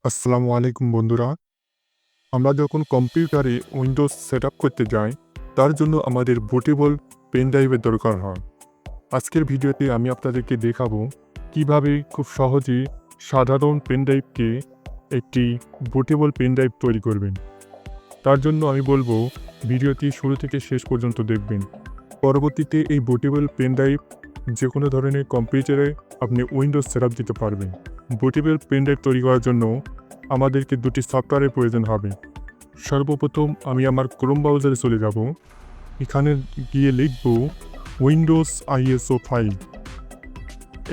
আসসালামু আলাইকুম বন্ধুরা। আমরা যখন কম্পিউটারে উইন্ডোজ সেটআপ করতে যাই, তার জন্য আমাদের বুটেবল পেন ড্রাইভের দরকার হয়। আজকের ভিডিওতে আমি আপনাদেরকে দেখাবো কিভাবে খুব সহজে সাধারণ পেন ড্রাইভকে একটি বুটেবল পেন ড্রাইভ তৈরি করবেন। তার জন্য আমি বলবো ভিডিওটি শুরু থেকে শেষ পর্যন্ত দেখবেন। পরবর্তীতে এই বুটেবল পেন ড্রাইভ যে কোনো ধরনের কম্পিউটারে আপনি উইন্ডোজ সেটআপ দিতে পারবেন। বুটেবল পেন ড্রাইভ তৈরি করার জন্য আমাদেরকে দুটি সফটওয়্যারের প্রয়োজন হবে। সর্বপ্রথম আমি আমার ক্রোম ব্রাউজারে চলে যাব। এখানে গিয়ে লিখব উইন্ডোজ আইএসও ফাইল।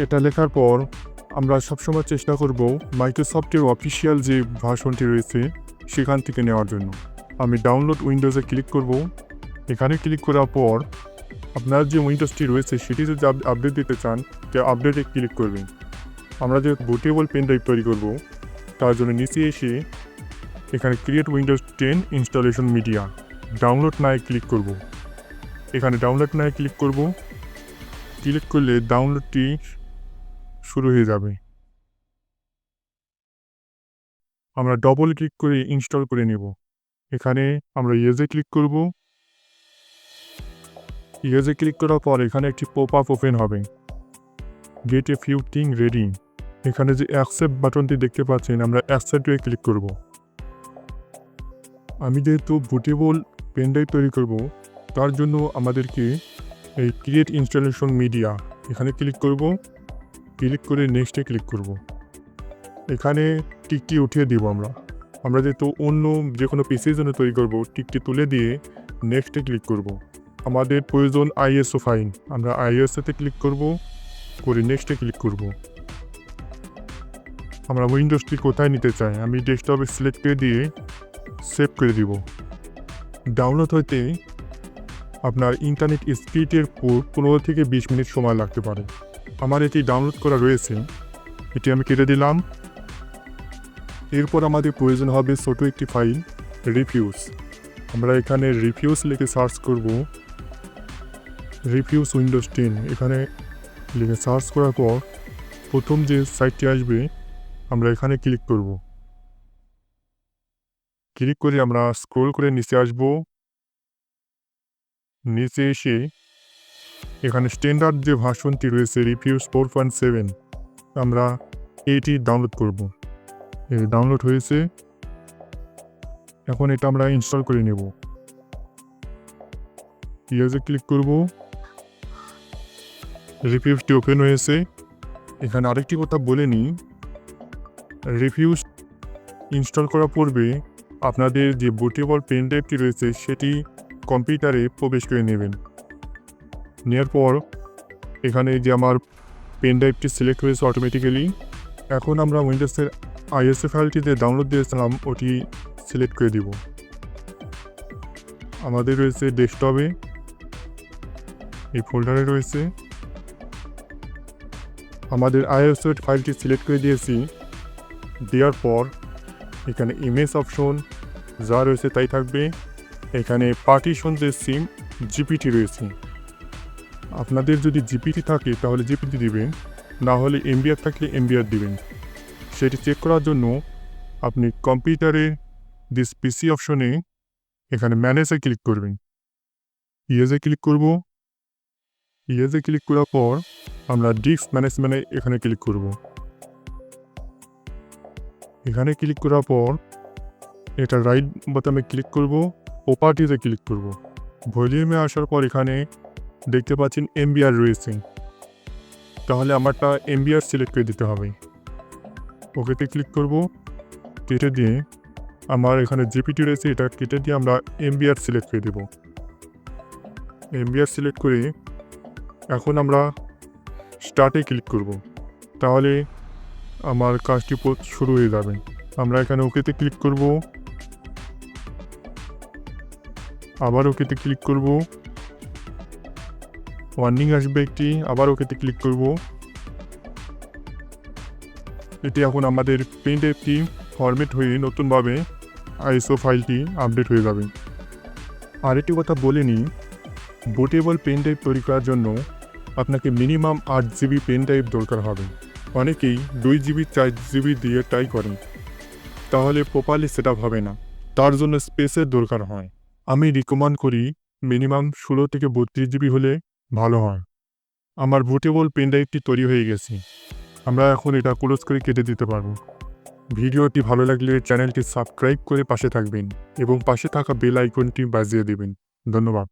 এটা লেখার পর আমরা সবসময় চেষ্টা করব মাইক্রোসফটের অফিসিয়াল যে ভার্সনটি রয়েছে সেখান থেকে নেওয়ার জন্য। আমি ডাউনলোড উইন্ডোজে ক্লিক করব। এখানে ক্লিক করার পর আপনার যে উইন্ডোজটি রয়েছে সেটি যদি আপডেট দিতে চান, যে আপডেটে ক্লিক করবেন। আমরা যে বুটেবল পেন ড্রাইভ তৈরি করব তার জন্য নিচে এসে এখানে create Windows 10 installation media download now click করব। এখানে ডাউনলোড নাও ক্লিক করব। ক্লিক করলে ডাউনলোডটি শুরু হয়ে যাবে। আমরা ডবল ক্লিক করে ইনস্টল করে নেব। এখানে আমরা ইয়েজে ক্লিক করব। ইয়েজে ক্লিক করার পর এখানে একটি পপ আপ ওপেন হবে, gate a few thing ready. এখানে যে অ্যাকসেপ্ট বাটনটি দেখতে পাচ্ছেন, আমরা অ্যাকসেপ্টে ক্লিক করব। আমি যেহেতু বুটেবল পেন ড্রাইভ তৈরি করব, তার জন্য আমাদেরকে এই ক্রিয়েট ইনস্টলেশন মিডিয়া এখানে ক্লিক করব। ক্লিক করে নেক্সটে ক্লিক করব। এখানে টিকটি উঠিয়ে দিব। আমরা যেহেতু অন্য যে কোনো পিসির জন্য তৈরি করব, টিকটি তুলে দিয়ে নেক্সটে ক্লিক করব। আমাদের প্রয়োজন আইএসও ফাইল। আমরা আইএসওতে ক্লিক করব, করে নেক্সটে ক্লিক করব। আমরা উইন্ডোজটি কোথায় নিতে চাই, আমি ডেস্কটপে সিলেক্ট করে দিয়ে সেভ করে দিব। ডাউনলোড হতে আপনার ইন্টারনেট স্পিডের 15 থেকে 20 মিনিট সময় লাগতে পারে। আমার এটি ডাউনলোড করা রয়েছে, এটি আমি কেটে দিলাম। এরপর আমাদের প্রয়োজন হবে ছোট একটি ফাইল, রিভিউস। আমরা এখানে রিভিউস লিখে সার্চ করব, রিভিউস উইন্ডোজ 10 এখানে লিখে সার্চ করার পর প্রথম যে সাইটটি আসবে আমরা এখানে ক্লিক করব। ক্লিক করে আমরা স্ক্রল করে নিচে আসব। নিচে এসে এখানে স্ট্যান্ডার্ড যে ভার্সনটি রয়েছে রিভিউস 4.7, আমরা এইটি ডাউনলোড করব। এই ডাউনলোড হয়েছে, এখন এটা আমরা ইনস্টল করে নেব। ইয়েজে ক্লিক করব। রিভিউসটি ওপেন হয়েছে। এখানে আরেকটি কথা বলে নিই, রিভিউস ইনস্টল করার পূর্বে আপনাদের যে বুটেবল পেন ড্রাইভটি রয়েছে সেটি কম্পিউটারে প্রবেশ করে নেবেন। নেওয়ার পর এখানে যে আমার পেন ড্রাইভটি সিলেক্ট হয়েছে অটোমেটিক্যালি। এখন আমরা উইন্ডোজের আইএসও ফাইলটি যে ডাউনলোড দিয়েছিলাম ওটি সিলেক্ট করে দিব। আমাদের রয়েছে ডেস্কটপে, এই ফোল্ডারে রয়েছে। আমাদের আইএসও ফাইলটি সিলেক্ট করে দিয়েছি। দেওয়ার পর এখানে ইমেজ অপশন যা রয়েছে তাই থাকবে। এখানে পার্টিশন যে সিম জিপিটি রয়েছে, আপনাদের যদি জিপিটি থাকে তাহলে জিপিটি দিবেন, না হলে এমবিআর থাকলে এমবিআর দিবেন। সেটি চেক করার জন্য আপনি কম্পিউটারে দিস পিসি অপশনে এখানে ম্যানেজে ক্লিক করবেন। ইয়েজে ক্লিক করব। ইয়েজে ক্লিক করার পর আমরা ডিস্ক ম্যানেজমেন্টে এখানে ক্লিক করব। এখানে ক্লিক করার পর এটা রাইট বোতামে ক্লিক করব, প্রপার্টিতে ক্লিক করব। ভলিউমে আসার পর এখানে দেখতে পাচ্ছেন এমবিআর রয়েছে, তাহলে আমারটা এমবিআর সিলেক্ট করে দিতে হবে। ওকেতে ক্লিক করব। কেটে দিয়ে আমার এখানে জিপিটি রয়েছে, এটা কেটে দিয়ে আমরা এমবিআর সিলেক্ট করে দেব। এমবিআর সিলেক্ট করে এখন আমরা স্টার্টে ক্লিক করব, তাহলে আমার কাজটি শুরু হয়ে যাবে। আমরা এখানে ওকেতে ক্লিক করব, আবার ওকেতে ক্লিক করব। ওয়ার্নিং আসবে একটি, আবার ওকেতে ক্লিক করব। এটি এখন আমাদের পেন ড্রাইভটি ফরম্যাট হয়ে নতুনভাবে আইএসও ফাইলটি আপডেট হয়ে যাবে। আরেকটি কথা বলে নিই, বুটেবল পেন ড্রাইভ তৈরি করার জন্য আপনাকে মিনিমাম 8 জিবি পেন ড্রাইভ দরকার হবে। অনেকেই 2 জিবি 4 জিবি দিয়ে ট্রাই করেন, তাহলে প্রপারলি সেট আপ হবে না, তার জন্য স্পেসের দরকার হয়। আমি রিকমেন্ড করি মিনিমাম 16 থেকে 32 জিবি হলে ভালো হয়। আমার বুটেবল পেন ড্রাইভটি তৈরি হয়ে গেছে, আমরা এখন এটা ক্লোজ করে কেটে দিতে পারবো। ভিডিওটি ভালো লাগলে চ্যানেলটি সাবস্ক্রাইব করে পাশে থাকবেন এবং পাশে থাকা বেল আইকনটি বাজিয়ে দেবেন। ধন্যবাদ।